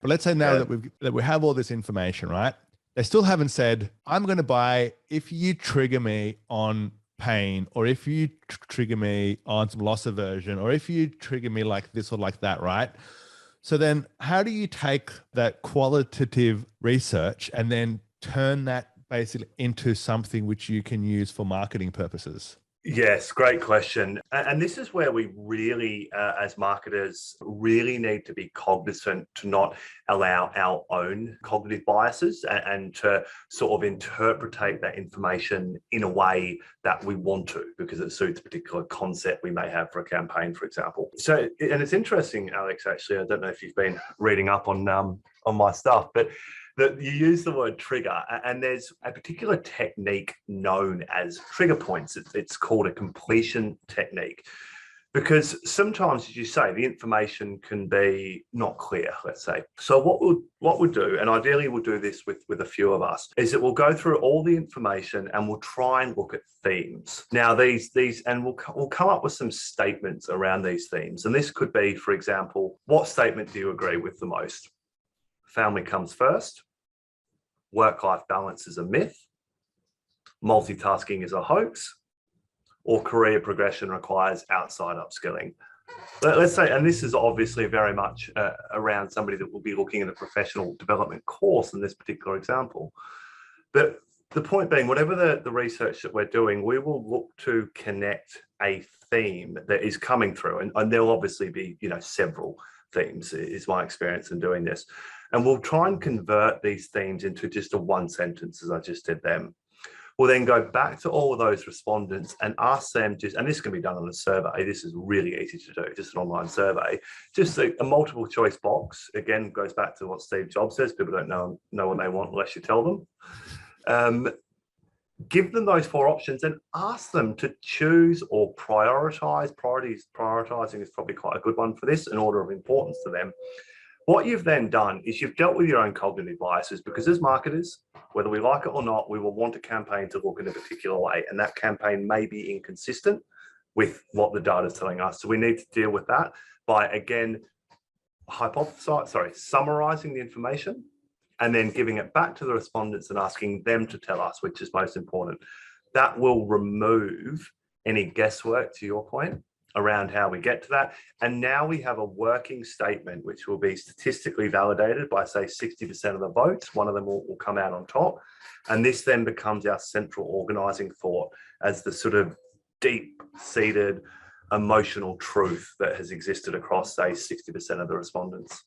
But let's say now Yeah. that we have all this information, right? They still haven't said, I'm going to buy if you trigger me on pain, or if you trigger me on some loss aversion, or if you trigger me like this or like that, right? So then how do you take that qualitative research and then turn that basically into something which you can use for marketing purposes? Yes, great question. And this is where we really, as marketers, really need to be cognizant to not allow our own cognitive biases and to sort of interpretate that information in a way that we want to, because it suits a particular concept we may have for a campaign, for example. So, and it's interesting, Alex, actually, I don't know if you've been reading up on my stuff, but that you use the word trigger, and there's a particular technique known as trigger points. It's called a completion technique, because sometimes, as you say, the information can be not clear, let's say. So what we'll do, and ideally we'll do this with a few of us, is that we'll go through all the information and we'll try and look at themes. Now these and we'll come up with some statements around these themes. And this could be, for example, what statement do you agree with the most? Family comes first. Work-life balance is a myth. Multitasking is a hoax. Or career progression requires outside upskilling. Let's say, and this is obviously very much around somebody that will be looking at a professional development course in this particular example. But the point being, whatever the research that we're doing, we will look to connect a theme that is coming through. And there'll obviously be, several themes, is my experience in doing this. And we'll try and convert these themes into just a one sentence, as I just did them. We'll then go back to all of those respondents and ask them and this can be done on a survey. This is really easy to do, just an online survey. Just a multiple choice box. Again, goes back to what Steve Jobs says. People don't know what they want unless you tell them. Give them those four options and ask them to choose or prioritize. Prioritizing is probably quite a good one for this, in order of importance to them. What you've then done is you've dealt with your own cognitive biases, because as marketers, whether we like it or not, we will want a campaign to look in a particular way, and that campaign may be inconsistent with what the data is telling us. So we need to deal with that by, again, summarizing the information and then giving it back to the respondents and asking them to tell us which is most important. That will remove any guesswork, to your point, around how we get to that. And now we have a working statement which will be statistically validated by, say, 60% of the votes. One of them will come out on top. And this then becomes our central organizing thought as the sort of deep-seated emotional truth that has existed across, say, 60% of the respondents.